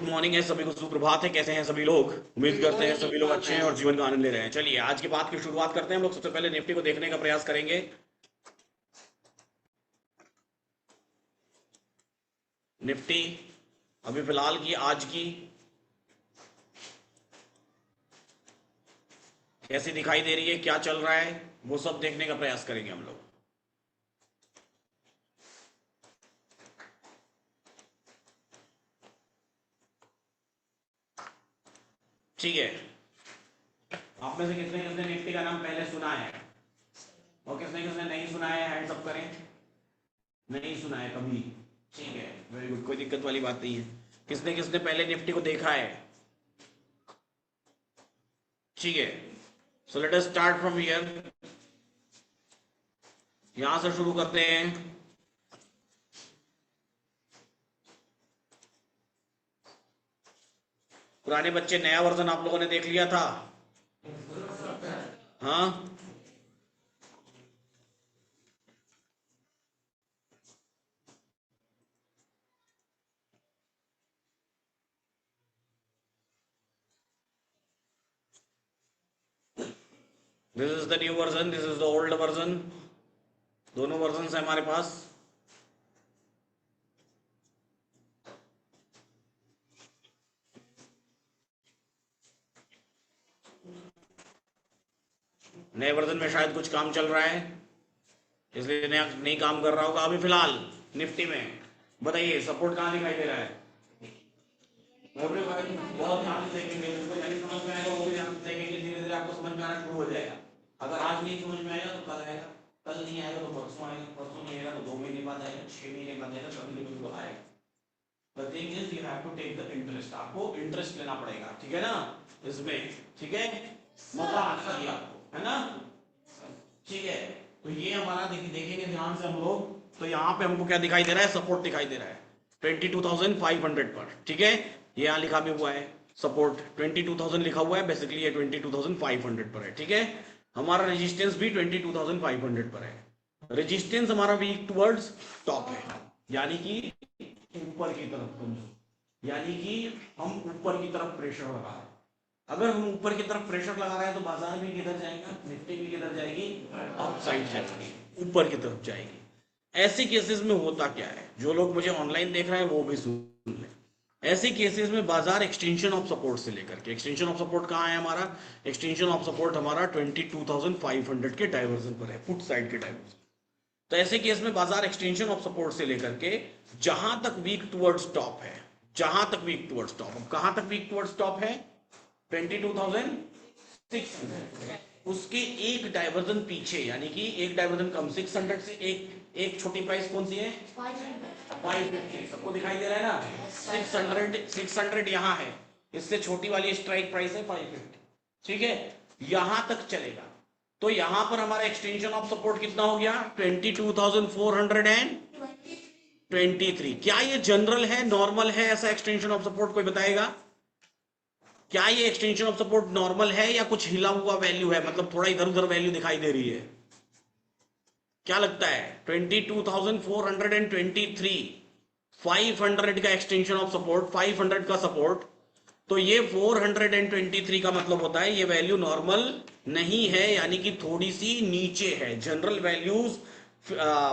Morning है सभी को, सुप्रभात है। कैसे हैं सभी लोग? उम्मीद करते हैं सभी लोग अच्छे हैं और जीवन का आनंद ले रहे हैं। चलिए आज की बात की शुरुआत करते हैं। हम लोग सबसे पहले निफ्टी को देखने का प्रयास करेंगे। निफ्टी अभी फिलहाल की आज की कैसी दिखाई दे रही है, क्या चल रहा है, वो सब देखने का प्रयास करेंगे हम लोग। ठीक है, आप में से किसने किसने निफ्टी का नाम पहले सुना है और किसने किसने नहीं सुना है? हैंड्स अप करें। नहीं सुना है कभी? ठीक है, वेरी गुड, कोई दिक्कत वाली बात नहीं है। किसने किसने पहले निफ्टी को देखा है? ठीक है, so let us start from here. यहां से शुरू करते हैं। पुराने बच्चे, नया वर्जन आप लोगों ने देख लिया था? हाँ, this is the new version, this is the old version. दोनों वर्जन है हमारे पास। नए वर्जन में शायद कुछ काम चल रहा है, इसलिए नया नहीं काम कर रहा होगा अभी फिलहाल निफ्टी में। बताइए सपोर्ट कहाँ दिखाई दे रहा है? बहुत ध्यान से देखेंगे, जिसको नहीं समझ में आएगा वो भी ध्यान से देखेंगे। धीरे धीरे आपको समझ में आना शुरू हो जाएगा। अगर आज नहीं समझ में आएगा तो कल आएगा, कल नहीं आएगा तो परसों आएगा, परसों नहीं आएगा तो 2 महीने बाद आएगा, 6 महीने बाद आएगा, कभी कभी तो आएगा। The thing is you have to take the interest. आपको इंटरेस्ट लेना पड़ेगा, ठीक है ना, इसमें। ठीक है, मौका आना चाहिए आपको, है ना? ठीक है, तो ये हमारा देखेंगे ध्यान से हम लोग। तो यहाँ पे हमको क्या दिखाई दे रहा है? सपोर्ट दिखाई दे रहा है 22,500 पर। ठीक है, ये यहाँ लिखा भी हुआ है सपोर्ट 22,000 लिखा हुआ है, बेसिकली ये 22,500 पर है। ठीक है, हमारा रेजिस्टेंस भी 22,500 पर है। रेजिस्टेंस हमारा वीक टुवर्ड्स टॉप है, यानी कि ऊपर की तरफ, यानी कि हम ऊपर की तरफ प्रेशर लगा रहे हैं। अगर हम ऊपर की तरफ प्रेशर लगा रहे हैं तो बाजार भी किधर जाएगा? निफ्टी भी किधर जाएगी? अप साइड जाएगी, ऊपर की तरफ जाएगी। ऐसे केसेस में होता क्या है, जो लोग मुझे ऑनलाइन देख रहे हैं वो भी सुन लें। ऐसे केसेस में बाजार एक्सटेंशन ऑफ सपोर्ट से लेकर के, एक्सटेंशन ऑफ सपोर्ट कहाँ है हमारा? एक्सटेंशन ऑफ सपोर्ट हमारा 22,500 के डाइवर्जन पर है, पुट साइड के डाइवर्जन। तो ऐसे केस में बाजार एक्सटेंशन ऑफ सपोर्ट से लेकर के जहां तक वीक टुवर्ड्स टॉप है, जहां तक वीक टुवर्ड्स टॉप, अब कहां तक वीक टुवर्ड्स टॉप है? 22,600, उसके एक डाइवर्जन पीछे, यानी कि एक डाइवर्जन कम, 600 से एक छोटी प्राइस कौन सी है? 550। सबको दिखाई दे रहा है ना? 600 यहां है, इससे छोटी वाली स्ट्राइक प्राइस है 550। ठीक है, यहां तक चलेगा। तो यहां पर हमारा एक्सटेंशन ऑफ सपोर्ट कितना हो गया? 22,423। क्या ये जनरल है, नॉर्मल है ऐसा एक्सटेंशन ऑफ सपोर्ट? कोई बताएगा क्या ये एक्सटेंशन ऑफ सपोर्ट नॉर्मल है या कुछ हिला हुआ वैल्यू है, मतलब थोड़ा इधर उधर वैल्यू दिखाई दे रही है? क्या लगता है? 22,423, 500 का एक्सटेंशन ऑफ सपोर्ट, 500 का सपोर्ट। तो ये 423 का मतलब होता है ये वैल्यू नॉर्मल नहीं है, यानी कि थोड़ी सी नीचे है। जनरल वैल्यूज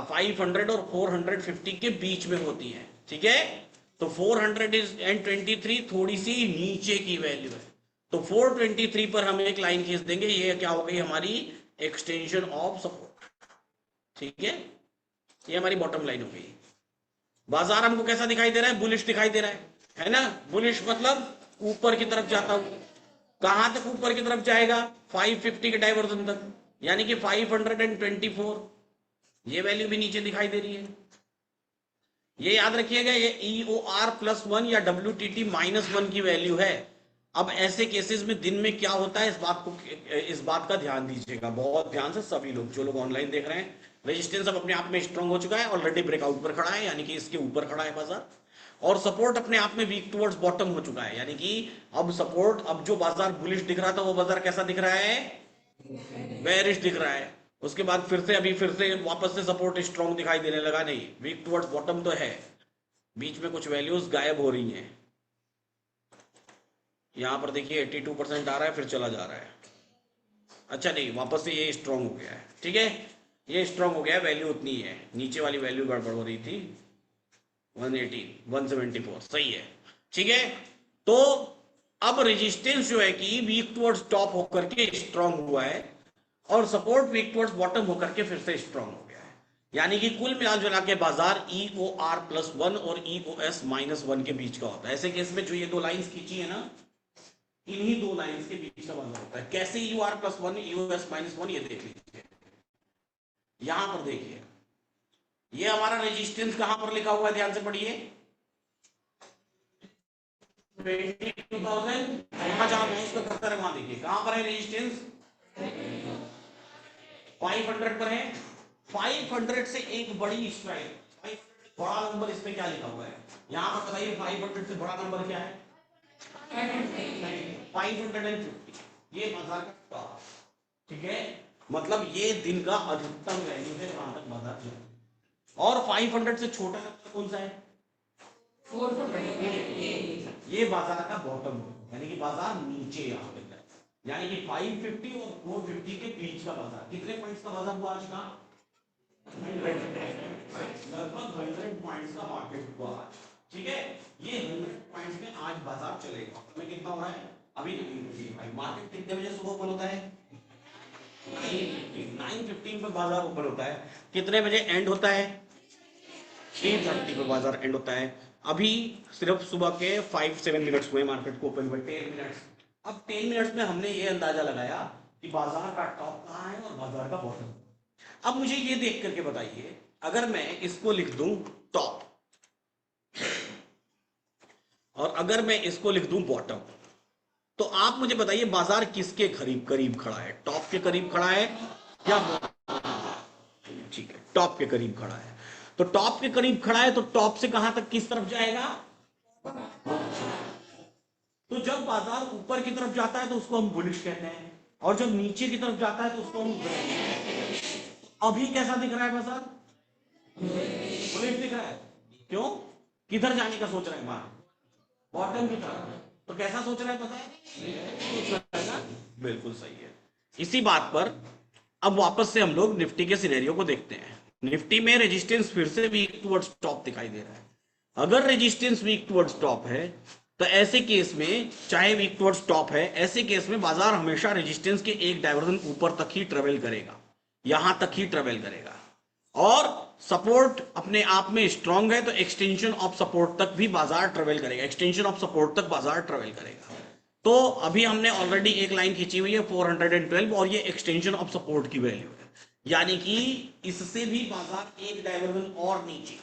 500 और 450 के बीच में होती है। ठीक है, तो 423 थोड़ी सी नीचे की वैल्यू है। तो 423 पर हम एक लाइन खींच देंगे, ये क्या हो गई हमारी? Extension of support. ठीक है, ये हमारी बॉटम लाइन हो गई। बाजार हमको कैसा दिखाई दे रहा है? बुलिश दिखाई दे रहा है ना? बुलिश मतलब ऊपर की तरफ जाता हूं। कहां तक ऊपर की तरफ जाएगा? 550 के डाइवर्जन तक, यानी कि 524। ये वैल्यू भी नीचे दिखाई दे रही है। ये याद रखिएगा, ये EOR+1 या WTT-1 की वैल्यू है। अब ऐसे केसेस में दिन में क्या होता है, इस बात का ध्यान दीजिएगा बहुत ध्यान से सभी लोग, जो लोग ऑनलाइन देख रहे हैं। रेजिस्टेंस अब अपने आप में स्ट्रांग हो चुका है, ऑलरेडी ब्रेकआउट पर खड़ा है, यानी कि इसके ऊपर खड़ा है बाजार। और सपोर्ट अपने आप में वीक टुवर्ड्स बॉटम हो चुका है, यानी कि अब सपोर्ट, अब जो बाजार बुलिश दिख रहा था वो बाजार कैसा दिख रहा है? बेरिश दिख रहा है। उसके बाद फिर से वापस से सपोर्ट स्ट्रांग दिखाई देने लगा। नहीं, वीक टुवर्ड्स बॉटम तो है, बीच में कुछ वैल्यूज गायब हो रही हैं। यहाँ पर देखिए 82% आ रहा है, फिर चला जा रहा है। अच्छा नहीं, वापस से ये स्ट्रांग हो गया है, ठीक है, ये स्ट्रांग हो गया है, वैल्यू उतनी ही है, नीचे वाली वैल्यू गड़बड़ हो रही थी, 118 174 सही है, ठीक है। तो अब रेजिस्टेंस जो है कि वीक टुवर्ड्स टॉप होकर के स्ट्रांग हुआ है, और सपोर्ट वीक टुवर्ड्स बॉटम होकर के फिर से स्ट्रांग हो गया है। यानी कि कुल मिला जुला के बाजार EOR+1 और EOS-1 के बीच का होता है। ऐसे केस में जो ये दो लाइंस खींची है ना, इन्हीं दो लाइंस के बीच का बाजार होता है। कैसे EOR+1 EOS-1 ये देख लीजिए, यहां पर देखिए, ये हमारा रेजिस्टेंस कहां पर लिखा हुआ है, ध्यान से पढ़िए, 22,000, जहां जहां माउस का कर्सर है वहां देखिए कहां पर है रेजिस्टेंस, 500 पर है। 500 से एक बड़ी स्ट्राइक, बड़ा नंबर, इस पे क्या लिखा हुआ है यहां पर बताइए, 500 से बड़ा नंबर क्या है, 550, ये बाजार का टॉप, ठीक है, मतलब ये दिन का अधिकतम वैल्यू है जहां तक बाजार चला। और 500 से छोटा नंबर कौन सा है, 450, ये बाजार का बॉटम, यानी कि बाजार नीचे यहाँ पे है, यानी कि 550 और 450 के बीच का बाजार। कितने पॉइंट्स का बाजार हुआ आज का, लगभग 100 पॉइंट्स का मार्केट हुआ आज, ठीक है। ये 100 पॉइंट्स में आज बाजार चलेगा। में कितना हो रहा है अभी, मार्केट कितने बजे सुबह ओपन होता है, 9:15 पे बाजार ओपन होता है। कितने बजे एंड होता है, 3:30 पे बाजार एंड होता है। अभी सिर्फ सुबह के 5-7 मिनट्स हुए मार्केट को ओपन हुए, 10 मिनट्स। अब 10 मिनट्स में हमने ये अंदाजा लगाया कि बाजार का टॉप कहाँ है और बाजार का बॉटम। अब मुझे ये देख करके बताइए, अगर मैं इसको लिख दूं टॉप और अगर मैं इसको लिख दूं बॉटम, तो आप मुझे बताइए बाजार किसके करीब करीब खड़ा है, टॉप के करीब खड़ा है या, ठीक है, टॉप के करीब खड़ा है। तो टॉप के करीब खड़ा है, तो टॉप से कहां तक किस तरफ जाएगा, तो जब बाजार ऊपर की तरफ जाता है तो उसको हम बुलिश कहते हैं, और जब नीचे की तरफ जाता है तो उसको हम बेयरिश। अभी कैसा दिख रहा है बाजार, बुलिश दिख रहा है, क्यों, किधर जाने का सोच रहा है बाहर, बॉटम की तरफ। तो कैसा सोच रहा है पता है, बिल्कुल सही है। इसी बात पर अब वापस से हम लोग निफ्टी के सिनेरियो को देखते हैं। निफ्टी में रेजिस्टेंस फिर से वीक टुवर्ड्स टॉप दिखाई दे रहा है। अगर रेजिस्टेंस वीक टुवर्ड्स टॉप है तो ऐसे केस में, चाहे वीक टुवर्ड्स टॉप है, ऐसे केस में बाजार हमेशा रेजिस्टेंस के एक डायवर्जन ऊपर तक ही ट्रेवल करेगा, यहां तक ही ट्रेवल करेगा। और सपोर्ट अपने आप में स्ट्रांग है तो एक्सटेंशन ऑफ सपोर्ट तक भी बाजार ट्रेवल करेगा, एक्सटेंशन ऑफ सपोर्ट तक बाजार ट्रेवल करेगा। तो अभी हमने ऑलरेडी एक लाइन खींची हुई है 412 और ये एक्सटेंशन ऑफ सपोर्ट की वैल्यू है, यानी कि इससे भी बाजार एक डायवर्जन और नीचे,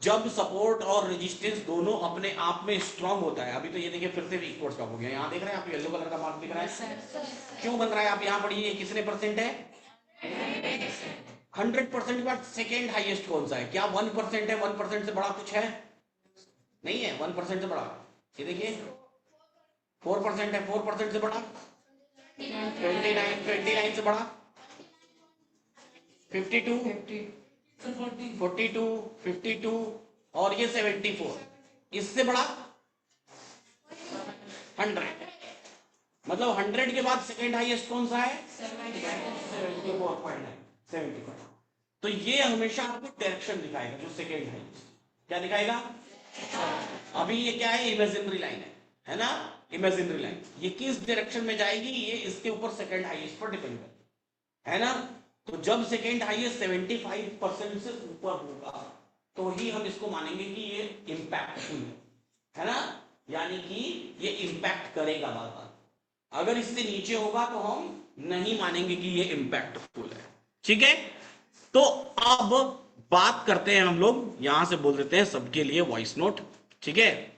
जब सपोर्ट और रेजिस्टेंस दोनों अपने आप में स्ट्रांग होता है। अभी तो ये देखिए फिर से वीक टुवर्ड्स टॉप हो गया, यहां देख रहे हैं आप येलो कलर का मार्क दिख रहा है, क्यों बन रहा है, आप यहां पढ़िए कितने परसेंट है, 100% के बाद सेकेंड हाईएस्ट कौन सा है, क्या 1% है, 1% से बड़ा कुछ है, नहीं है 1% से बड़ा, ये देखिए 4% है, 4% से बड़ा 29 से बड़ा 52 42 52 और ये 74, इससे बड़ा 100, मतलब 100 के बाद सेकेंड हाईएस्ट कौन सा है, 74.9, तो ये हमेशा आपको डायरेक्शन दिखाएगा, जो सेकेंड हाईएस्ट क्या दिखाएगा। अभी ये क्या है, इमेजिनरी लाइन है ना, इमेजिनरी लाइन, ये किस डायरेक्शन में जाएगी, ये इसके ऊपर सेकेंड हाईएस्ट पर डिपेंड है ना। तो जब सेकेंड हाईएस्ट 75% से ऊपर होगा तो ही हम इसको मानेंगे कि ये इंपैक्टफुल है ना, यानी कि ये इंपैक्ट करेगा बाजार। अगर इससे नीचे होगा तो हम नहीं मानेंगे कि ये इंपैक्टफुल है, ठीक है। तो अब बात करते हैं हम लोग, यहां से बोल देते हैं सबके लिए वॉइस नोट, ठीक है।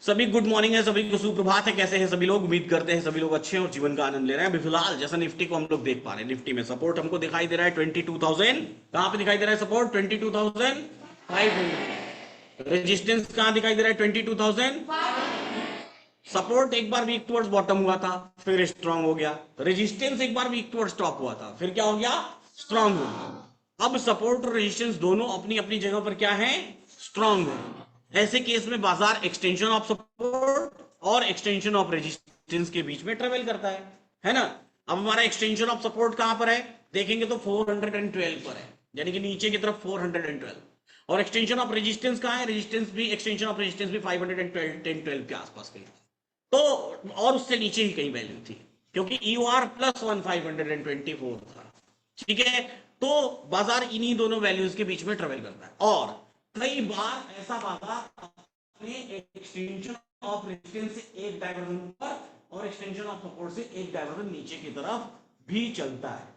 सभी गुड मॉर्निंग है, सभी को सुप्रभात है, कैसे हैं सभी लोग, उम्मीद करते हैं सभी लोग अच्छे हैं और जीवन का आनंद ले रहे हैं। अभी फिलहाल जैसा निफ्टी को हम लोग देख पा रहे हैं, निफ्टी में सपोर्ट हमको दिखाई दे रहा है 22,000, कहां पे दिखाई दे रहा है सपोर्ट, 22,500, रेजिस्टेंस कहां दिखाई दे रहा है 22,000, सपोर्ट एक बार वीक टुवर्ड्स बॉटम हुआ था फिर स्ट्रांग हो गया, रेजिस्टेंस एक बार वीक टुवर्ड्स टॉप हुआ था फिर क्या हो गया, स्ट्रांग हो गया। अब सपोर्ट और रेजिस्टेंस दोनों अपनी अपनी जगह पर क्या है, स्ट्रांग है ऐसे केस में बाजार एक्सटेंशन ऑफ सपोर्ट और एक्सटेंशन ऑफ रेजिस्टेंस के बीच में ट्रेवल करता है ना। अब हमारा एक्सटेंशन ऑफ सपोर्ट कहां पर है, देखेंगे तो 412 पर है, यानी कि नीचे की तरफ 412। और एक्सटेंशन ऑफ रेजिस्टेंस कहां है, रेजिस्टेंस भी, एक्सटेंशन ऑफ रेजिस्टेंस भी 512 के आसपास कहीं, तो और उससे नीचे ही कहीं वैल्यू थी, क्योंकि EOR +1 524 था। ठीक है, तो बाजार इन्हीं दोनों वैल्यूज के बीच में ट्रेवल करता है। और कई बार ऐसा बाजार अपने एक्सटेंशन ऑफ रेजिस्टेंस से एक डायवर्जन पर और एक्सटेंशन ऑफ सपोर्ट से एक डायवर्जन नीचे की तरफ भी चलता है।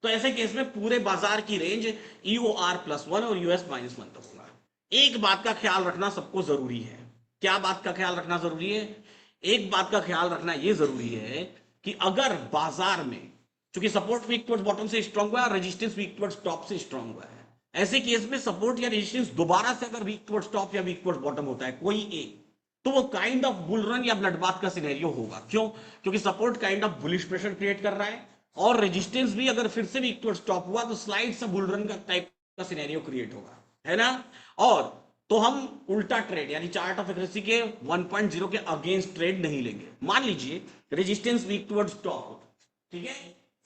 तो ऐसे केस में पूरे बाजार की रेंज EOR +1 और US -1 तक होगा। एक बात का ख्याल रखना सबको जरूरी है। क्या बात का ख्याल रखना जरूरी है, एक बात का ख्याल रखना यह जरूरी है कि अगर बाजार में, क्योंकि सपोर्ट वीक टुवर्ड्स बॉटम से स्ट्रांग हुआ है और रेजिस्टेंस वीक टुवर्ड्स टॉप से स्ट्रांग हुआ है, ऐसे केस में सपोर्ट या रेजिस्टेंस दोबारा से अगर वीक टुवर्ड्स टॉप या वीक टुवर्ड्स बॉटम होता है कोई एक, तो वो काइंड ऑफ बुल रन या ब्लडबाथ का सिनेरियो होगा। क्यों, क्योंकि support kind of bullish pressure create कर रहा है और रेजिस्टेंस भी अगर फिर से वीक टुवर्ड्स टॉप हुआ तो स्लाइड सा बुल रन का टाइप का सिनेरियो क्रिएट होगा, है ना। और तो हम उल्टा ट्रेड यानी चार्ट ऑफ एक्यूरेसी के 1.0 के अगेंस्ट ट्रेड नहीं लेंगे। मान लीजिए रेजिस्टेंस वीक टुवर्ड्स टॉप होता है, ठीक है,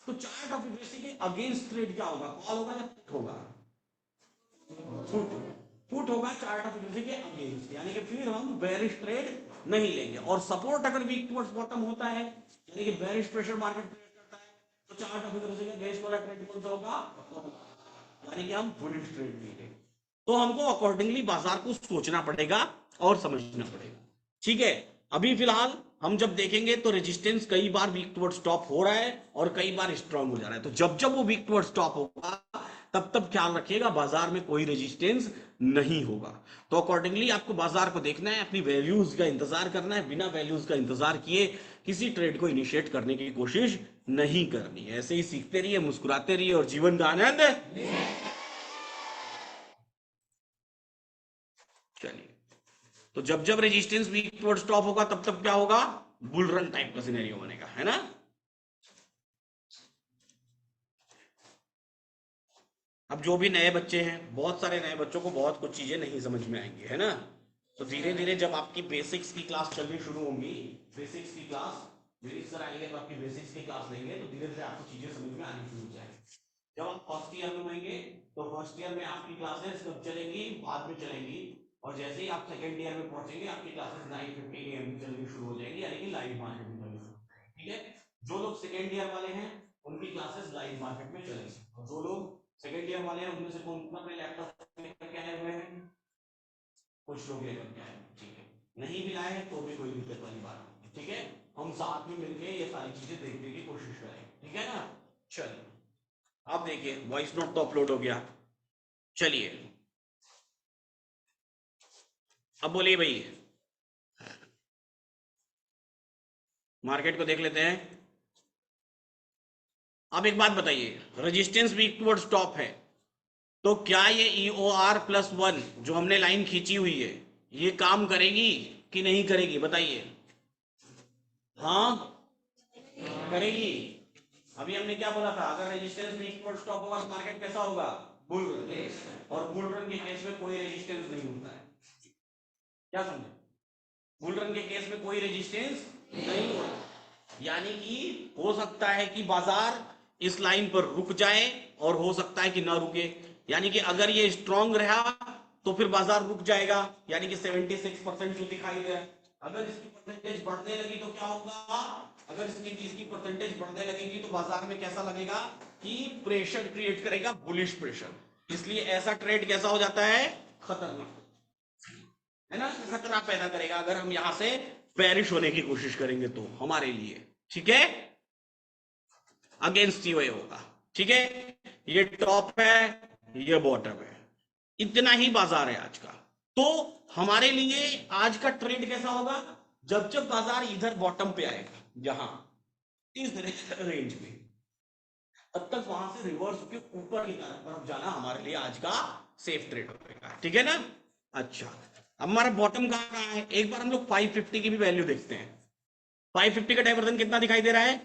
तो चार्ट ऑफ एक्यूरेसी के अगेंस्ट ट्रेड क्या होगा, कॉल होगा या पुट होगा, पुट होगा चार्ट ऑफ एक्यूरेसी के अगेंस्ट, यानी कि फिर हम बेरिश ट्रेड नहीं लेंगे। और सपोर्ट अगर वीक टुवर्ड्स बॉटम होता है यानी कि बेरिश प्रेशर मार्केट क्रिएट करता है, तो चार्ट ऑफ एक्यूरेसी के अगेंस्ट वाला ट्रेड कौन सा होगा, यानी कि हम बुलिश ट्रेड लेंगे। तो हमको अकॉर्डिंगली बाजार को सोचना पड़ेगा और समझना पड़ेगा। ठीक है, अभी फिलहाल हम जब देखेंगे तो रेजिस्टेंस कई बार वीक टुवर्ड्स टॉप हो रहा है और कई बार स्ट्रांग हो जा रहा है। तो जब जब वो वीक टुवर्ड्स टॉप होगा तब तब ख्याल रखिएगा बाजार में कोई रेजिस्टेंस नहीं होगा। तो अकॉर्डिंगली आपको बाजार को देखना है, अपनी वैल्यूज का इंतजार करना है, बिना वैल्यूज का इंतजार किए किसी ट्रेड को इनिशिएट करने की कोशिश नहीं करनी है। ऐसे ही सीखते रहिए, मुस्कुराते रहिए और जीवन का आनंद। चलिए, तो जब जब रेजिस्टेंस वीक टुवर्ड्स टॉप होगा तब तब क्या होगा, बुल रन टाइप का सिनेरियो बनेगा, है ना। अब जो भी नए बच्चे हैं, बहुत सारे नए बच्चों को बहुत कुछ चीजें नहीं समझ में आएंगी, है ना। तो धीरे धीरे जब आपकी बेसिक्स की क्लास चलनी शुरू होंगी, बेसिक्स की क्लास मेरी सर आएंगे तो आपकी बेसिक्स की क्लास लेंगे, तो धीरे धीरे आपको चीजें समझ में आनी शुरू हो जाएगी। जब आप फर्स्ट ईयर में होंगे तो फर्स्ट ईयर में आपकी क्लासेस कब चलेंगी, बाद में चलेंगी। और जैसे ही आप सेकेंड ईयर में पहुंचेंगे आपकी क्लासेस 9:50 AM चलनी शुरू हो जाएगी, यानी कि लाइव मार्केट में चलनी शुरू हो जाएगी। ठीक है, जो लोग सेकेंड ईयर वाले हैं उनकी क्लासेस लाइव मार्केट में चलेंगी, और जो लोग सेकेंड ईयर वाले हैं उनमें से कौन कौन अपने लैपटॉप लेकर के आए हुए हैं, कुछ लोग लेकर के आए, ठीक है, नहीं भी लाए तो भी कोई दिक्कत वाली बात नहीं। ठीक है, हम साथ में मिलकर ये सारी चीजें देखने की कोशिश करें, ठीक है ना। चलिए, आप देखिए वॉइस नोट तो अपलोड हो गया। चलिए अब बोलिए भाई, मार्केट को देख लेते हैं। अब एक बात बताइए, रेजिस्टेंस वीक टुवर्ड्स टॉप है, तो क्या ये EOR +1 जो हमने लाइन खींची हुई है ये काम करेगी कि नहीं करेगी, बताइए। हाँ करेगी। अभी हमने क्या बोला था, अगर रेजिस्टेंस वीक टुवर्ड्स टॉप होगा तो मार्केट कैसा होगा, बुल रन। और बुल रन के केस में कोई रेजिस्टेंस नहीं होता है, क्या समझे, बुल रन के केस में कोई रेजिस्टेंस नहीं होता, यानी कि हो सकता है कि बाजार इस लाइन पर रुक जाए और हो सकता है कि ना रुके। यानी कि अगर ये स्ट्रांग रहा तो फिर बाजार रुक जाएगा, यानी कि 76% जो दिखाई दे रहा है। अगर इसकी परसेंटेज बढ़ने लगी तो क्या होगा, अगर इसकी परसेंटेज बढ़ने लगेगी तो बाजार में कैसा लगेगा कि प्रेशर क्रिएट करेगा, बुलिश प्रेशर। इसलिए ऐसा ट्रेड कैसा हो जाता है, खतरनाक, है ना, खतरा पैदा करेगा अगर हम यहां से बेरिश होने की कोशिश करेंगे तो हमारे लिए। ठीक है, अगेंस्ट ही होगा। ठीक है, ये टॉप है ये बॉटम है, इतना ही बाजार है आज का। तो हमारे लिए आज का ट्रेड कैसा होगा, जब जब बाजार इधर बॉटम पे आएगा, यहां इस रेंज में, तब तक वहां से रिवर्स होकर ऊपर की तरफ जाना हमारे लिए आज का सेफ ट्रेड होगा। ठीक है ना। अच्छा, अब हमारा बॉटम कहां है, एक बार हम लोग 550 की भी वैल्यू देखते हैं। 550 का डाइवर्जन कितना दिखाई दे रहा है,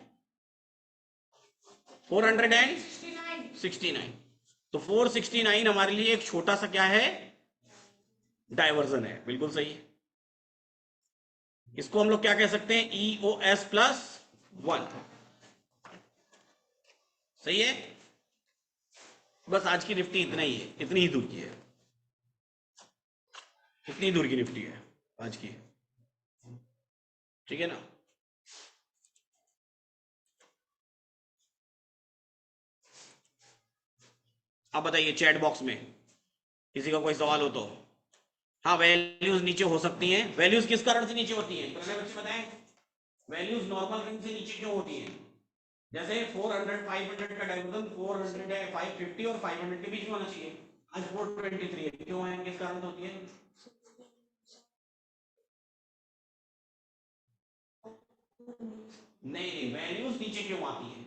469। तो 469 हमारे लिए एक छोटा सा क्या है, डायवर्जन है, बिल्कुल सही है। इसको हम लोग क्या कह सकते हैं, ई ओ एस प्लस 1। सही है। बस आज की निफ्टी इतना ही है, इतनी ही दूर की है, इतनी दूर की निफ्टी है आज की। ठीक है ना। अब बताइए चैट बॉक्स में किसी का कोई सवाल हो तो। हाँ, वैल्यूज नीचे हो सकती हैं। वैल्यूज किस कारण से नीचे होती हैं, पहले बच्चे बताएं। वैल्यूज नॉर्मल रेंज से नीचे क्यों होती हैं? जैसे 400 500 का डाइवर्जन 400 है, 550 और 500 के बीच में होना चाहिए। आज 423 है, क्यों है, किस कारण से होती है? नहीं, वैल्यूज नीचे क्यों आती है?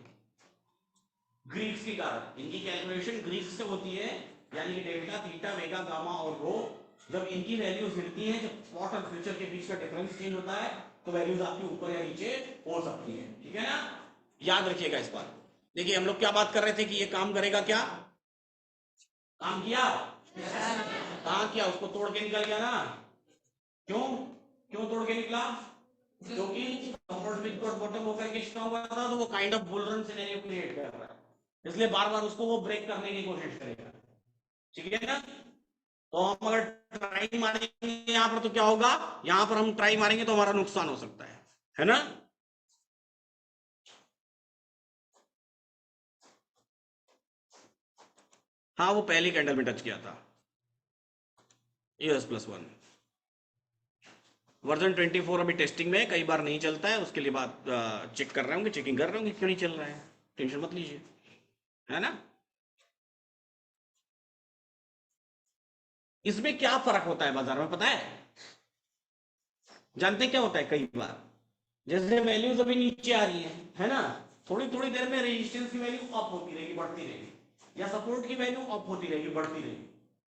ग्रीक्स के कारण। इनकी कैलकुलेशन ग्रीक्स से होती है, यानी कि डेल्टा थीटा वेगा गामा और रो। जब इनकी वैल्यूज मिलती हैं, जब स्पॉट और फ्यूचर के बीच का डिफरेंस चेंज होता है, तो वैल्यूज आपकी ऊपर या नीचे हो सकती है। ठीक है ना, याद रखिएगा इस बात। देखिए हम लोग क्या बात कर रहे थे कि ये काम करेगा, क्या काम किया, कहाँ किया, उसको तोड़ के निकल गया ना। क्यों, क्यों तोड़ के निकला? क्योंकि सपोर्ट विद बॉटम होकर के स्ट्रांग हुआ था, तो वो kind of bull run scenario create कर रहा है, इसलिए बार बार उसको वो ब्रेक करने की कोशिश करेगा। ठीक है ना। तो हम अगर ट्राई मारेंगे यहां पर तो क्या होगा, यहां पर हम ट्राई मारेंगे तो हमारा नुकसान हो सकता है ना। हाँ, वो पहली कैंडल में टच किया था, यूएस प्लस 1। वर्जन 24 अभी टेस्टिंग में है, कई बार नहीं चलता है, उसके लिए बात चेक कर रहे होंगे, चेकिंग कर रहे होंगे क्यों नहीं चल रहा है। टेंशन मत लीजिए, है ना। इसमें क्या फर्क होता है बाजार में, पता है? जानते क्या होता है, कई बार जैसे वैल्यूज अभी नीचे आ रही है ना, थोड़ी थोड़ी देर में रेजिस्टेंस की वैल्यू अप होती रहेगी, बढ़ती रहेगी, या सपोर्ट की वैल्यू अप होती रहेगी, बढ़ती रहेगी।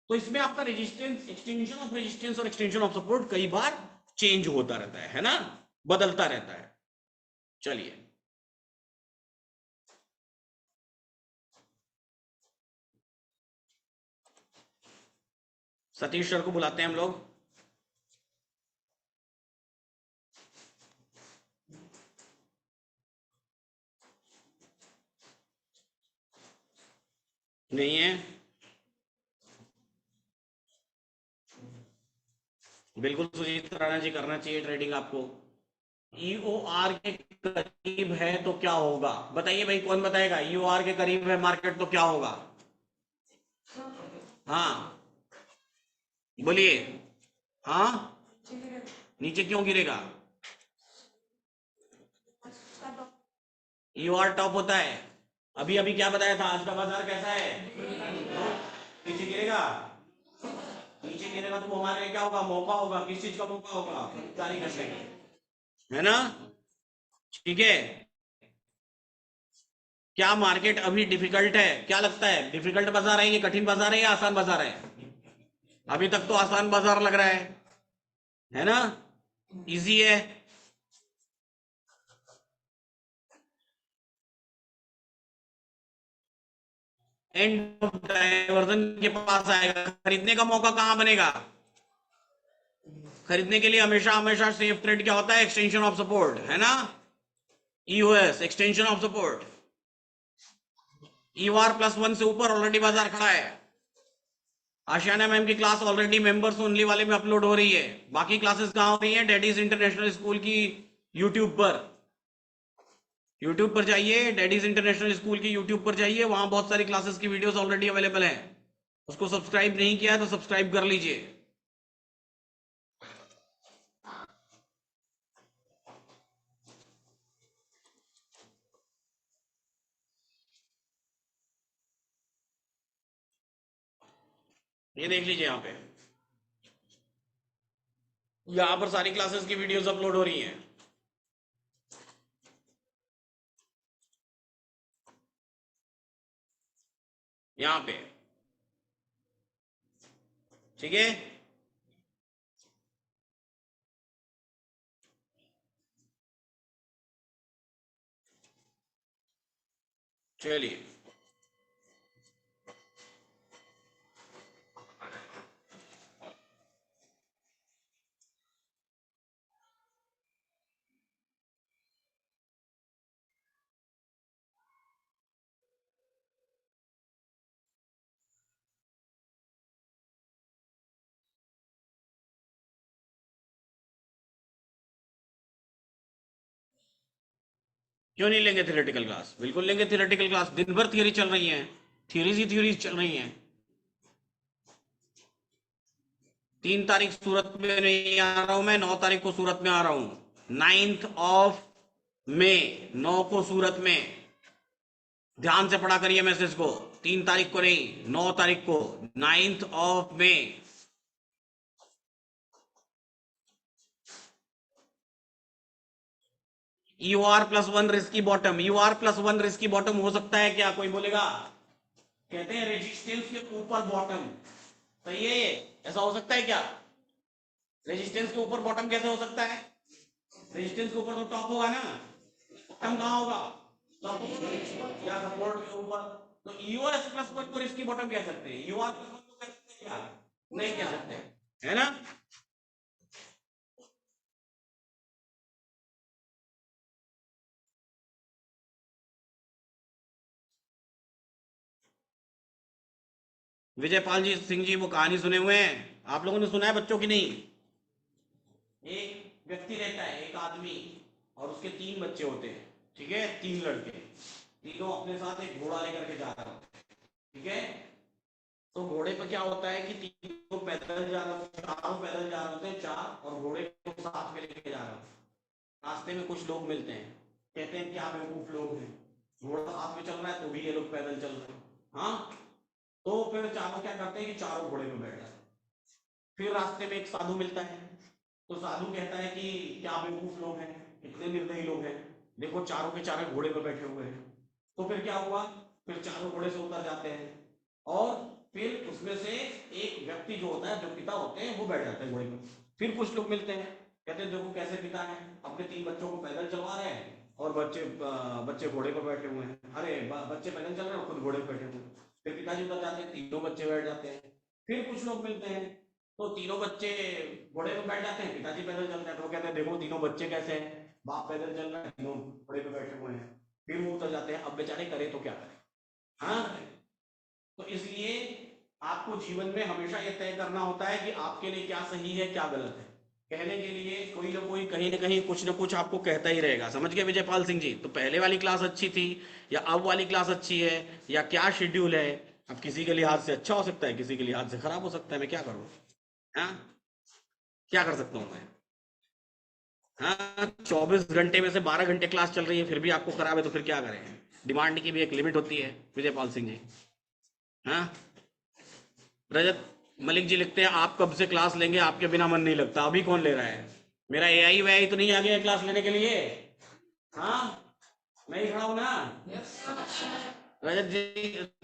तो इसमें आपका रेजिस्टेंस, एक्सटेंशन ऑफ रेजिस्टेंस और एक्सटेंशन ऑफ सपोर्ट कई बार चेंज होता रहता है ना, बदलता रहता है। चलिए, सतीश सर को बुलाते हैं हम लोग। नहीं है, बिल्कुल सुजीत राणा जी, करना चाहिए ट्रेडिंग आपको। ईओआर के करीब है तो क्या होगा, बताइए भाई, कौन बताएगा? ईओआर के करीब है मार्केट तो क्या होगा? हाँ, बोलिए। हाँ, नीचे क्यों गिरेगा? ईओआर टॉप होता है। अभी अभी क्या बताया था, आज का बाजार कैसा है? नीचे गिरेगा, नीचे गिरेगा तो वो हमारे लिए क्या होगा, मौका होगा। किस चीज का मौका होगा? जारी करने का, है ना। ठीक है। क्या मार्केट अभी डिफिकल्ट है? क्या लगता है, डिफिकल्ट बाजार है, ये कठिन बाजार है या आसान बाजार है? अभी तक तो आसान बाजार लग रहा है ना, इजी है। एंड ऑफ डाइवर्जन के पास आएगा, खरीदने का मौका कहां बनेगा? खरीदने के लिए हमेशा हमेशा सेफ ट्रेड क्या होता है, एक्सटेंशन ऑफ सपोर्ट, है ना। EOS extension of support. ईवार प्लस 1 से ऊपर ऑलरेडी बाजार खड़ा है। आशियाना मैम की क्लास ऑलरेडी मेंबर्स ओनली वाले में अपलोड हो रही है। बाकी क्लासेस कहां हो रही है? डैडीज इंटरनेशनल स्कूल की यूट्यूब पर। यूट्यूब पर जाइए, डैडीज इंटरनेशनल स्कूल की यूट्यूब पर जाइए, वहां बहुत सारी क्लासेस की वीडियोस ऑलरेडी अवेलेबल हैं। उसको सब्सक्राइब नहीं किया है तो सब्सक्राइब कर लीजिए। ये देख लीजिए, यहाँ पर सारी क्लासेस की वीडियोस अपलोड हो रही हैं। यहाँ पे, ठीक है। चलिए, क्यों नहीं लेंगे थियोरेटिकल क्लास? बिल्कुल लेंगे थियोरेटिकल क्लास। दिन भर थियोरी चल रही है, थियोरीज ही थियोरीज चल रही हैं। 3 तारीख सूरत में नहीं आ रहा हूं मैं, 9 तारीख को सूरत में आ रहा हूं। 9th ऑफ मे 9 को सूरत में। ध्यान से पढ़ा करिए मैसेज को। 3 तारीख को नहीं, 9 तारीख को, 9th of May. UR+1 risky bottom, UR+1 risky bottom हो सकता है क्या? कोई बोलेगा? कहते हैं रेजिस्टेंस के ऊपर बॉटम। सही है ये? ऐसा हो सकता है क्या? रेजिस्टेंस के ऊपर बॉटम कैसे हो सकता है? रेजिस्टेंस के ऊपर तो टॉप होगा ना, बॉटम कहां होगा? टॉप या सपोर्ट के ऊपर। तो UR+1 को रिस्की बॉटम कह सकते हैं, UR+1 को कह सकते हैं क्या? नहीं कह सकते, है ना? विजयपाल जी सिंह जी वो कहानी सुने हुए हैं? आप लोगों ने सुना है बच्चों की नहीं? एक व्यक्ति रहता है, एक आदमी, और उसके 3 बच्चे होते हैं। ठीक है, 3 लड़के, तीनों अपने साथ एक घोड़ा लेकर के जा रहे होते हैं। ठीक है, तो घोड़े पर क्या होता है कि तीनों पैदल जा रहे होते हैं, चारों पैदल जा रहे होते हैं, 4, और घोड़े को साथ में लेके जा रहे होते हैं। रास्ते में कुछ लोग मिलते हैं, कहते हैं क्या बेवकूफ लोग हैं, घोड़ा साथ में चल रहा है तो भी ये लोग पैदल चल रहे हैं। हाँ, तो फिर चारों क्या करते हैं कि चारों घोड़े पे बैठ जाते हैं। फिर रास्ते में एक साधु मिलता है, तो साधु कहता है कि क्या बेवकूफ लोग हैं, इतने निर्दयी लोग हैं, देखो चारों के चारों घोड़े पे बैठे हुए हैं। तो फिर क्या हुआ? फिर चारों घोड़े से उतर जाते हैं, और फिर उसमें से एक व्यक्ति जो होता है, जो पिता होते हैं, वो बैठ जाते हैं घोड़े पे। फिर कुछ लोग मिलते हैं, कहते हैं देखो कैसे पिता है, अपने 3 बच्चों को पैदल चलवा रहे हैं, और बच्चे घोड़े पर बैठे हुए हैं। अरे बच्चे पैदल चल रहे हैं, खुद घोड़े पर बैठे हुए हैं। फिर पिताजी उतर जाते हैं, तीनों बच्चे बैठ जाते हैं। फिर कुछ लोग मिलते हैं, तो तीनों बच्चे घोड़े पे बैठ जाते हैं, पिताजी पैदल चलते हैं। तो वो कहते हैं देखो तीनों बच्चे कैसे हैं, बाप पैदल चल रहा है, तीनों घोड़े पे बैठे हुए हैं। फिर वो उतर जाते हैं। अब बेचारे करे तो क्या करें? हाँ, तो इसलिए आपको जीवन में हमेशा यह तय करना होता है कि आपके लिए क्या सही है, क्या गलत है। कहने के लिए कोई ना कोई कहीं ना कहीं कुछ ना कुछ आपको कहता ही रहेगा। समझ गए विजयपाल सिंह जी? तो पहले वाली क्लास अच्छी थी या अब वाली क्लास अच्छी है, या क्या शेड्यूल है? अब किसी के लिहाज से अच्छा हो सकता है, किसी के लिहाज से खराब हो सकता है। मैं क्या करूं? हाँ, क्या कर सकता हूं मैं? हाँ, 24 घंटे में से 12 घंटे क्लास चल रही है, फिर भी आपको खराब है, तो फिर क्या करें? डिमांड की भी एक लिमिट होती है विजयपाल सिंह जी। हाँ, रजत मलिक जी लिखते हैं आप कब से क्लास लेंगे, आपके बिना मन नहीं लगता। अभी कौन ले रहा है? मेरा एआई वेआई तो नहीं आ गया क्लास लेने के लिए? हाँ, मैं ही खड़ा हूं ना। रजत जी,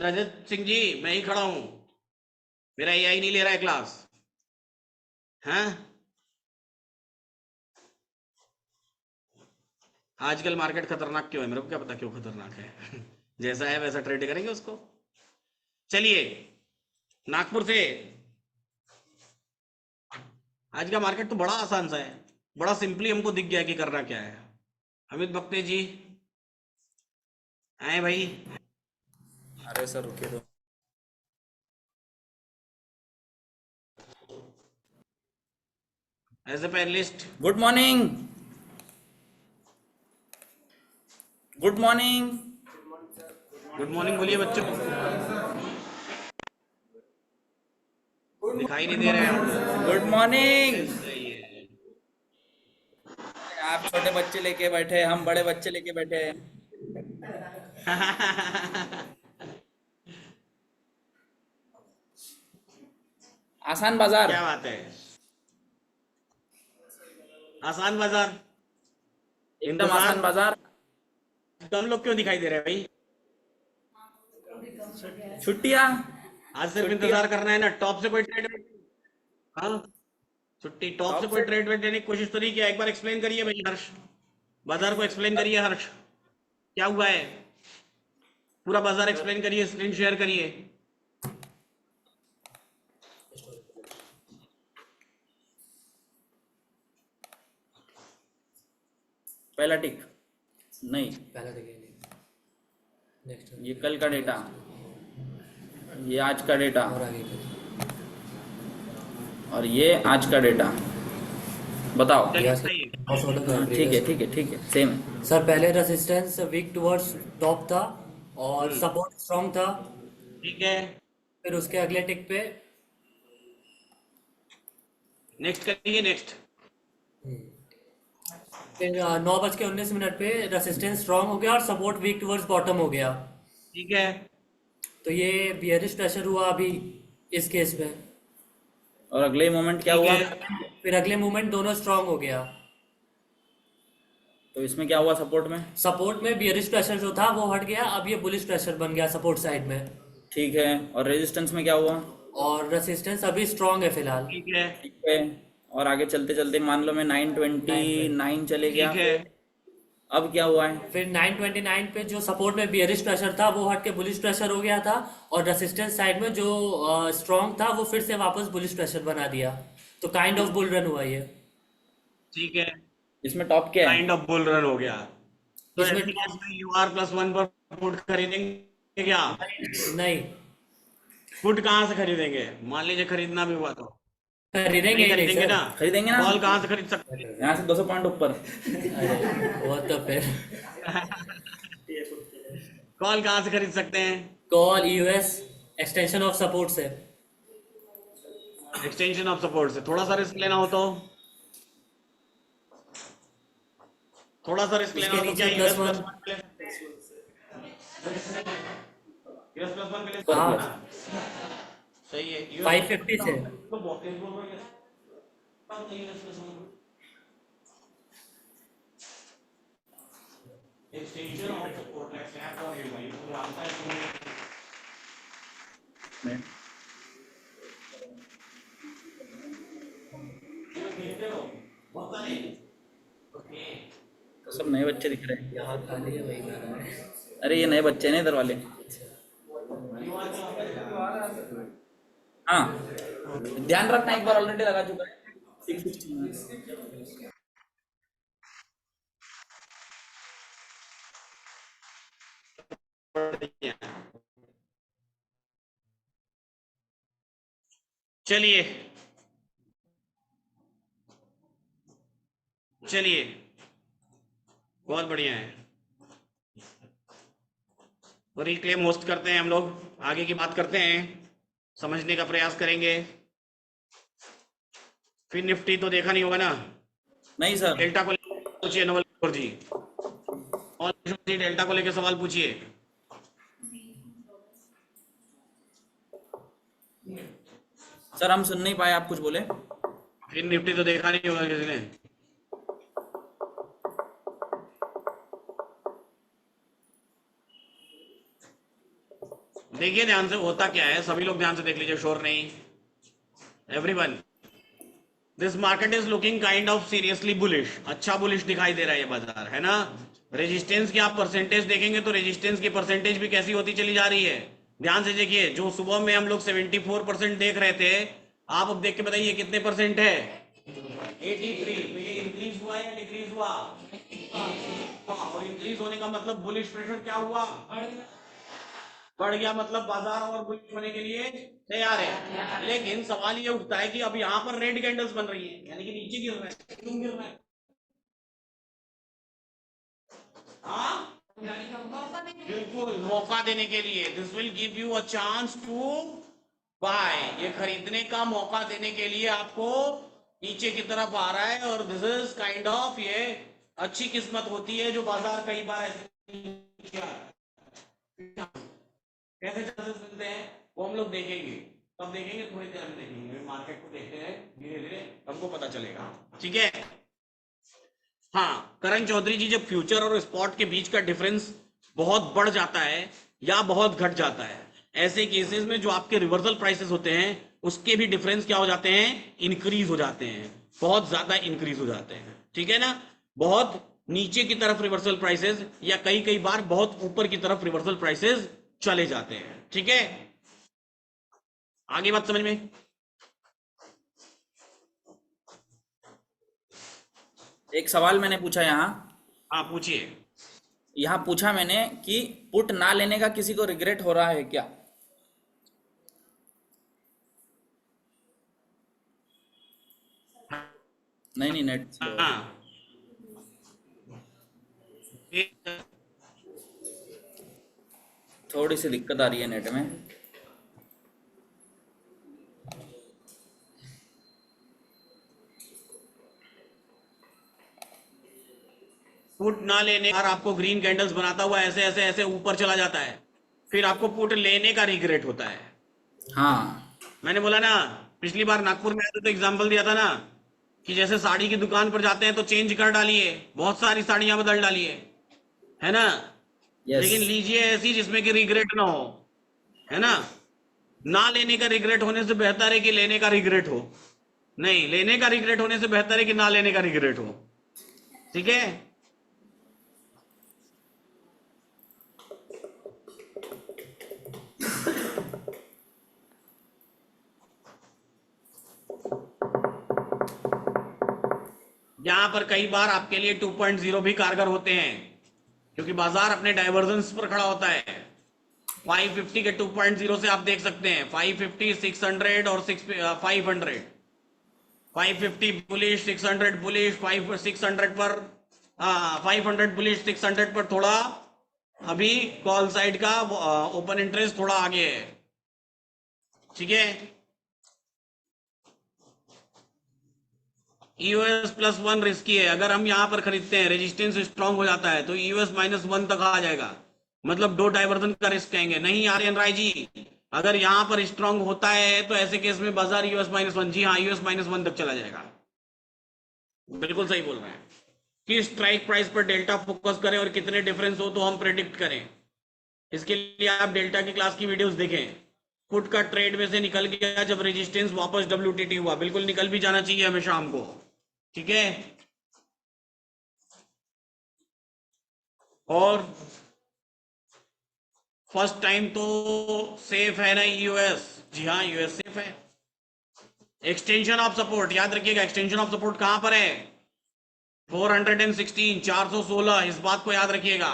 रजत सिंह जी, मैं ही खड़ा हूं। मेरा एआई नहीं ले रहा है क्लास। हाँ, आजकल मार्केट खतरनाक क्यों है? मेरे को क्या पता क्यों खतरनाक है। जैसा है वैसा ट्रेड करेंगे उसको। चलिए, नागपुर से आज का मार्केट तो बड़ा आसान सा है, बड़ा सिंपली हमको दिख गया कि करना क्या है। अमित बख्ते जी आए भाई। अरे सर रुकिए तो। As a panelist, good morning, good morning. Good morning बोलिए बच्चों। दिखाई नहीं दे रहे हैं हम लोग। Good morning. सही है। आप छोटे बच्चे लेके बैठे, हम बड़े बच्चे लेके बैठे। आसान बाजार। क्या बात है? आसान बाजार, एकदम आसान बाजार। कम लोग क्यों दिखाई दे रहे हैं भाई? छुट्टियां। आज सिर्फ इंतजार करना है ना, टॉप से कोई ट्रेड। हाँ, छुट्टी। टॉप से कोई ट्रेड वेड देने की कोशिश तो नहीं किया? एक बार एक्सप्लेन करिए भाई हर्ष, बाजार को एक्सप्लेन करिए हर्ष, क्या हुआ है? पूरा बाजार एक्सप्लेन करिए, स्क्रीन शेयर करिए। पहला टिक नहीं, पहला देखिए नेक्स्ट ये कल का डेटा, ये आज का डेटा, और आगे और ये आज का डेटा। बताओ। चलिए Yes, सही है। और follow करो ठीक है previous। ठीक है ठीक है, सेम है। सर पहले रेजिस्टेंस वीक टुवर्ड्स टॉप था और हम्म, सपोर्ट स्ट्रॉन्ग था। ठीक है। फिर उसके अगले टिक पे नेक्स्ट करिए, नेक्स्ट। फिर 9:19 पे रेजिस्टेंस स्ट्रॉन्ग हो गया और सपोर्ट वीक टुवर्ड्स बॉटम हो गया। ठीक है। तो ये बियरिश प्रेशर हुआ अभी इस केस में। और अगले मोमेंट क्या ठीक हुआ? है। फिर अगले मूवमेंट दोनों स्ट्रॉन्ग हो गया। तो इसमें क्या हुआ सपोर्ट में? सपोर्ट में बियरिश प्रेशर जो था वो हट गया, अब ये बुलिश प्रेशर बन गया सपोर्ट साइड में। ठीक है। और रेजिस्टेंस में क्या हुआ? और रेजिस्टेंस अभी स्ट्रॉन्ग है फिलहाल। ठीक है। ठीक है। और आगे चलते चलते मान लो मैं 929 चले गया, ठीक है। अब क्या हुआ है? फिर 929 पे जो सपोर्ट में बियरिश प्रेशर था वो हट के बुलिश प्रेशर हो गया था, और रेजिस्टेंस साइड में जो स्ट्रॉन्ग था वो फिर से वापस बुलिश प्रेशर बना दिया। तो काइंड ऑफ बुल रन हुआ ये। ठीक है। इसमें टॉप क्या है? काइंड ऑफ बुल रन हो गया। तो इसमें ऐसे केस में UR+1 पर पुट खरीदेंगे क्या? नहीं पुट कहाँ से खरीदेंगे? मान लीजिए खरीदना भी हुआ तो खरीदेंगे नहीं ही नहीं खरीदेंगे सर। ना। खरीदेंगे ना। कॉल कहाँ से खरीद सकते हैं? यहाँ से 200 पॉइंट ऊपर। अरे वो तो फिर कॉल कहाँ से खरीद सकते हैं? Call US extension of support से। एक्सटेंशन ऑफ सपोर्ट से। थोड़ा सा रिस्क लेना हो तो, थोड़ा सा रिस्क लेना उसके हो तो नीचे क्या US+1 +1। पे ले सकते हैं? US+1 पे ले सकते हाँ हैं। सही है। 550 से। तो बहुत तेज बोल रहे हैं। कब नहीं US+1? एक्सटेंशन ऑफ सपोर्ट है, स्नैप और ये भाई तो आता है तुम्हें। देखते रहो, पता नहीं। ओके। तो सब नए बच्चे दिख रहे हैं। यहाँ खाली है वही गाना है। अरे ये नए बच्चे नहीं इधर वाले। हाँ, ध्यान रखना, एक बार ऑलरेडी लगा चुका है 660। चलिए चलिए, बहुत बढ़िया है। तो रिक्लेम होस्ट करते हैं हम लोग, आगे की बात करते हैं, समझने का प्रयास करेंगे। फिर निफ्टी तो देखा नहीं होगा ना। नहीं सर। डेल्टा को पूछिए नवल किशोर जी, और जी डेल्टा को लेकर सवाल पूछिए। सर हम सुन नहीं पाए, आप कुछ बोले। फिर निफ्टी तो देखा नहीं होगा किसी ने। देखिए ध्यान से, होता क्या है, सभी लोग ध्यान से देख लीजिए, शोर नहीं। Everyone, this market is looking kind of seriously bullish. अच्छा बुलिश दिखाई दे रहा है ये बाजार, है ना। रेजिस्टेंस की आप परसेंटेज देखेंगे तो रेजिस्टेंस की परसेंटेज भी कैसी होती चली जा रही है। ध्यान से देखिए, जो सुबह में हम लोग 74% देख रहे थे, आप अब देख के बताइए कितने परसेंट है? 83। तो ये इंक्रीज हुआ या डिक्रीज हुआ? हाँ, और इंक्रीज होने का मतलब बुलिश प्रेशर क्या हुआ? बढ़ गया, मतलब बाजार और बुलिश होने के लिए तैयार है। लेकिन सवाल ये उठता है कि अब यहाँ पर रेड कैंडल्स बन रही है, यानी कि नीचे गिर रहा है। क्यों गिर रहा है? हाँ, बिल्कुल मौका देने के लिए। This will give you a chance to buy. ये खरीदने का मौका देने के लिए आपको नीचे की तरफ आ रहा है, और दिस इज काइंड ऑफ, ये अच्छी किस्मत होती है जो बाजार कई बार ऐसे कैसे चांसेस मिलते हैं वो हम लोग देखेंगे। कब देखेंगे? थोड़ी देर में देखेंगे। मार्केट को देखते हैं, धीरे धीरे हमको पता चलेगा। ठीक है। हाँ, करण चौधरी जी, जब फ्यूचर और स्पॉट के बीच का डिफरेंस बहुत बढ़ जाता है या बहुत घट जाता है, ऐसे केसेस में जो आपके रिवर्सल प्राइसेस होते हैं उसके भी डिफरेंस क्या हो जाते हैं? इंक्रीज हो जाते हैं, बहुत ज्यादा इंक्रीज हो जाते हैं। ठीक है ना। बहुत नीचे की तरफ रिवर्सल प्राइसेस या कई कई बार बहुत ऊपर की तरफ रिवर्सल प्राइसेस चले जाते हैं। ठीक है, आगे बात समझ में? एक सवाल मैंने पूछा यहाँ। हाँ पूछिए। यहाँ पूछा मैंने कि पुट ना लेने का किसी को रिग्रेट हो रहा है क्या? नहीं नहीं, नेट स्लो है। हाँ थोड़ी सी दिक्कत आ रही है नेट में। पुट ना लेने और आपको ग्रीन कैंडल्स बनाता हुआ ऐसे ऐसे ऐसे ऊपर चला जाता है, फिर आपको पुट लेने का रिग्रेट होता है। हाँ। मैंने बोला ना, पिछली बार नागपुर में आया तो एग्जांपल दिया था ना, कि जैसे साड़ी की दुकान पर जाते हैं तो चेंज कर डालिए, बहुत सारी साड़ियां बदल डालिए, है ना, यस। लेकिन लीजिए ऐसी जिसमें कि रिग्रेट ना हो, है ना लेने का रिग्रेट होने से बेहतर है कि लेने का रिग्रेट हो। नहीं, लेने का रिग्रेट होने से बेहतर है कि ना लेने का रिग्रेट हो। ठीक है। यहां पर कई बार आपके लिए 2.0 भी कारगर होते हैं, क्योंकि बाजार अपने डाइवर्जेंस पर खड़ा होता है। 550 के 2.0 से आप देख सकते हैं 550, 600 और 500। 550 बुलिश, 600 बुलिश, 600 पर, हाँ 500 बुलिश, 600 पर थोड़ा अभी कॉल साइड का ओपन इंटरेस्ट थोड़ा आगे है। ठीक है। ईयूएस +1 रिस्की है, अगर हम यहां पर खरीदते हैं रेजिस्टेंस स्ट्रांग हो जाता है तो ईयूएस -1 तक आ जाएगा, मतलब दो डाइवर्जन का रिस्क कहेंगे। नहीं आर्यन राय जी, अगर यहां पर स्ट्रांग होता है तो ऐसे केस में बाजार यूएस -1, जी हाँ यूएस -1 तक चला जाएगा। बिल्कुल सही बोल रहे हैं कि स्ट्राइक प्राइस पर डेल्टा फोकस करें और कितने डिफरेंस हो तो हम प्रेडिक्ट करें। इसके लिए आप डेल्टा की क्लास की वीडियोस देखें। पुट का ट्रेड में से निकल गया जब रेजिस्टेंस वापस डब्ल्यूटीटी हुआ, बिल्कुल निकल भी जाना चाहिए हमें शाम को। ठीक है। और फर्स्ट टाइम तो सेफ है ना यूएस? जी हाँ यूएस सेफ है। एक्सटेंशन ऑफ सपोर्ट याद रखिएगा, एक्सटेंशन ऑफ सपोर्ट कहां पर है? 416, 416, इस बात को याद रखिएगा।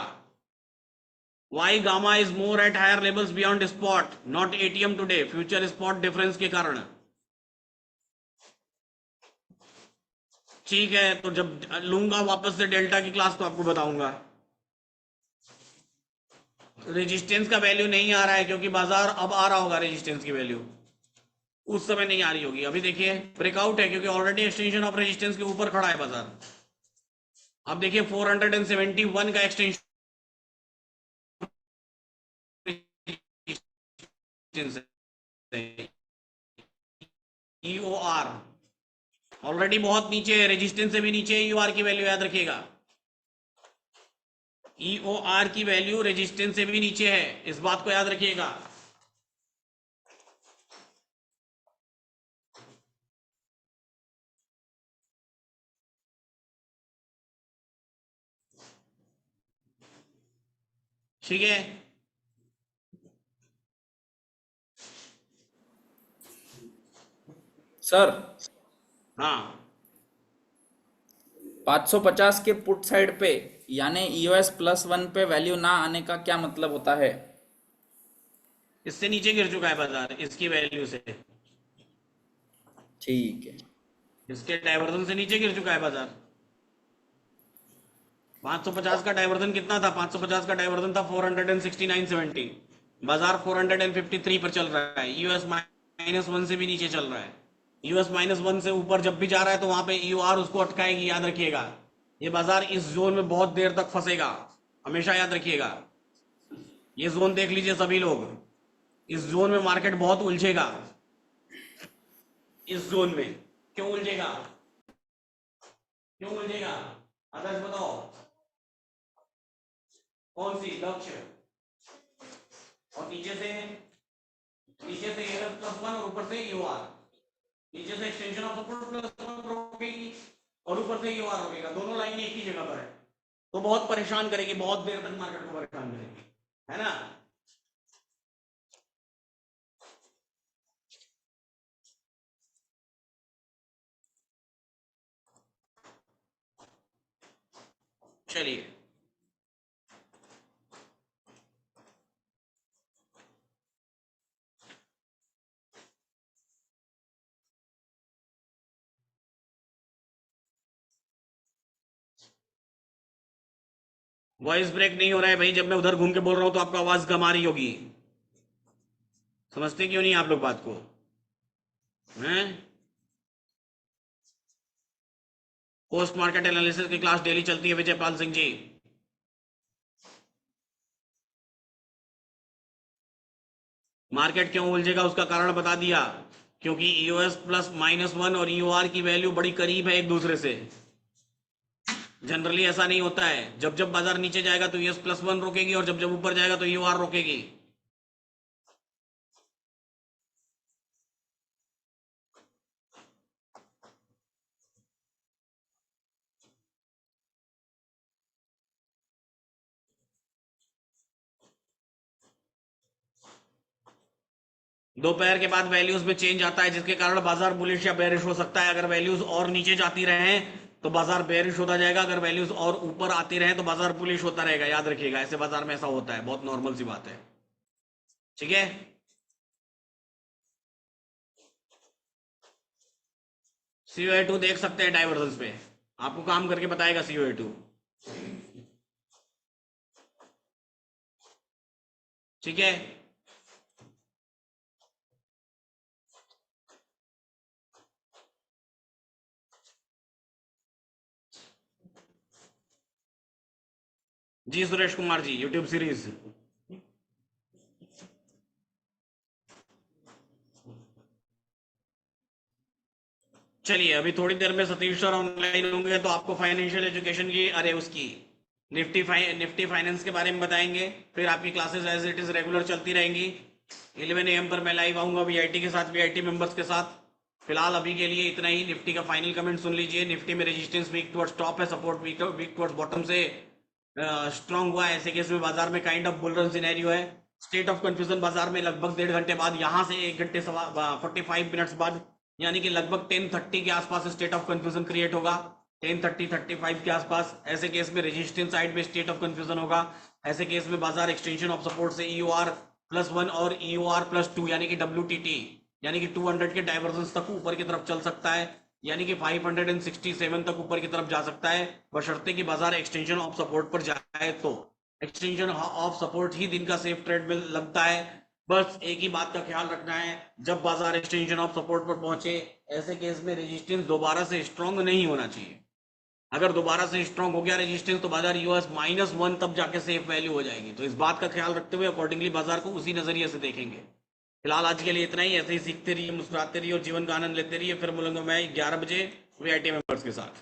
Y gamma is more at higher levels beyond spot, not ATM today, future spot difference के कारण। ठीक है, तो जब लूंगा वापस से डेल्टा की क्लास तो आपको बताऊंगा। रेजिस्टेंस का वैल्यू नहीं आ रहा है क्योंकि बाजार अब आ रहा होगा, रेजिस्टेंस की वैल्यू उस समय नहीं आ रही होगी। अभी देखिए ब्रेकआउट है क्योंकि ऑलरेडी एक्सटेंशन ऑफ रेजिस्टेंस के ऊपर खड़ा है बाजार। अब देखिए 471 का एक्सटेंशन ईओआर ऑलरेडी बहुत नीचे है, रेजिस्टेंस से भी नीचे है। ईओआर की वैल्यू याद रखिएगा, ईओआर की वैल्यू रेजिस्टेंस से भी नीचे है, इस बात को याद रखिएगा। ठीक है। सर, हाँ 550 के पुट साइड पे यानी ईओएस +1 पे वैल्यू ना आने का क्या मतलब होता है? इससे नीचे गिर चुका है बाजार, इसकी वैल्यू से, ठीक है। इसके डाइवर्जन से नीचे गिर चुका है बाजार। 550 का डाइवर्जन कितना था? 550 का डाइवर्जन था 469.70, बाजार 453 पर चल रहा है। यूएस -1 से भी नीचे चल रहा है। यूएस -1 से ऊपर जब भी जा रहा है तो वहां पे यूआर उसको अटकाएगी, याद रखिएगा। ये बाजार इस जोन में बहुत देर तक फंसेगा, हमेशा याद रखिएगा। ये जोन देख लीजिए सभी लोग, इस जोन में मार्केट बहुत उलझेगा। इस जोन में क्यों उलझेगा? क्यों उलझेगा? आदर्श बताओ, कौन सी लक्ष्य? और नीचे से एरर +1 और ऊपर से यूआर, नीचे से एक्सटेंशन ऑफ सपोर्ट +1 रोकेगी और ऊपर से यूआर रोकेगा, दोनों लाइन एक ही जगह पर है, तो बहुत परेशान करेगी, बहुत देर तक मार्केट को परेशान करेगी, है ना। चलिए वॉइस ब्रेक नहीं हो रहा है भाई, जब मैं उधर घूम के बोल रहा हूं तो आपको आवाज कम आ रही होगी। समझते क्यों नहीं आप लोग बात को? हैं? पोस्ट मार्केट एनालिसिस की क्लास डेली चलती है विजयपाल सिंह जी। मार्केट क्यों उलझेगा उसका कारण बता दिया, क्योंकि ईओएस प्लस -1 और ईओआर की वैल्यू बड़ी करीब है एक दूसरे से। जनरली ऐसा नहीं होता है, जब जब बाजार नीचे जाएगा तो ईओएस +1 रोकेगी और जब जब ऊपर जाएगा तो ईओआर रोकेगी। दोपहर के बाद वैल्यूज में चेंज आता है जिसके कारण बाजार बुलिश या बेरिश हो सकता है। अगर वैल्यूज और नीचे जाती रहे तो बाजार बेरिश होता जाएगा, अगर वैल्यूज और ऊपर आती रहे तो बाजार बुलिश होता रहेगा। याद रखिएगा, ऐसे बाजार में ऐसा होता है, बहुत नॉर्मल सी बात है। ठीक है, COA2 देख सकते हैं डाइवर्जेंस पे, आपको काम करके बताएगा COA2। ठीक है, जी सुरेश कुमार जी, यूट्यूब सीरीज। चलिए, अभी थोड़ी देर में सतीश सर ऑनलाइन होंगे तो आपको फाइनेंशियल एजुकेशन की, अरे उसकी निफ्टी फाइनेंस के बारे में बताएंगे। फिर आपकी classes as it is regular चलती रहेंगी। 11 AM पर मैं लाइव आऊंगा वीआईटी के साथ, वीआईटी मेंबर्स के साथ। फिलहाल अभी के लिए इतना ही। निफ्टी का फाइनल कमेंट सुन लीजिए। निफ्टी में रेजिस्टेंस वीक टुवर्ड्स टॉप है, सपोर्ट वीक टुवर्ड्स बॉटम से स्ट्रॉन्ग हुआ है। ऐसे केस में बाजार में kind of bull run scenario है। स्टेट ऑफ कंफ्यूजन बाजार में लगभग 1.5 घंटे बाद, यहां से 1 घंटे 45 मिनट्स बाद, यानी कि लगभग 10:30 के आसपास स्टेट ऑफ कंफ्यूजन क्रिएट होगा। 10:30-35 के आसपास। ऐसे केस में रेजिस्टेंस साइड में स्टेट ऑफ कंफ्यूजन होगा। ऐसे केस में बाजार एक्सटेंशन ऑफ सपोर्ट से EOR+1 और EOR+2 यानी कि WTT यानी कि 200 के डाइवर्जेंस तक ऊपर की तरफ चल सकता है, यानी कि 567 तक ऊपर की तरफ जा सकता है, बशर्ते कि बाजार एक्सटेंशन ऑफ सपोर्ट पर जाए। तो एक्सटेंशन ऑफ सपोर्ट ही दिन का सेफ ट्रेड में लगता है। बस एक ही बात का ख्याल रखना है, जब बाजार एक्सटेंशन ऑफ सपोर्ट पर पहुंचे, ऐसे केस में रेजिस्टेंस दोबारा से स्ट्रॉन्ग नहीं होना चाहिए। अगर दोबारा से स्ट्रॉन्ग हो गया रेजिस्टेंस तो बाजार यूएस -1 तब जाके सेफ वैल्यू हो जाएगी। तो इस बात का ख्याल रखते हुए अकॉर्डिंगली बाजार को उसी नजरिए से देखेंगे। फिलहाल आज के लिए इतना ही। ऐसे ही सीखते रहिए, मुस्कुराते रहिए और जीवन का आनंद लेते रहिए। फिर मिलूंगा मैं 11 बजे वीआईटी मेंबर्स के साथ।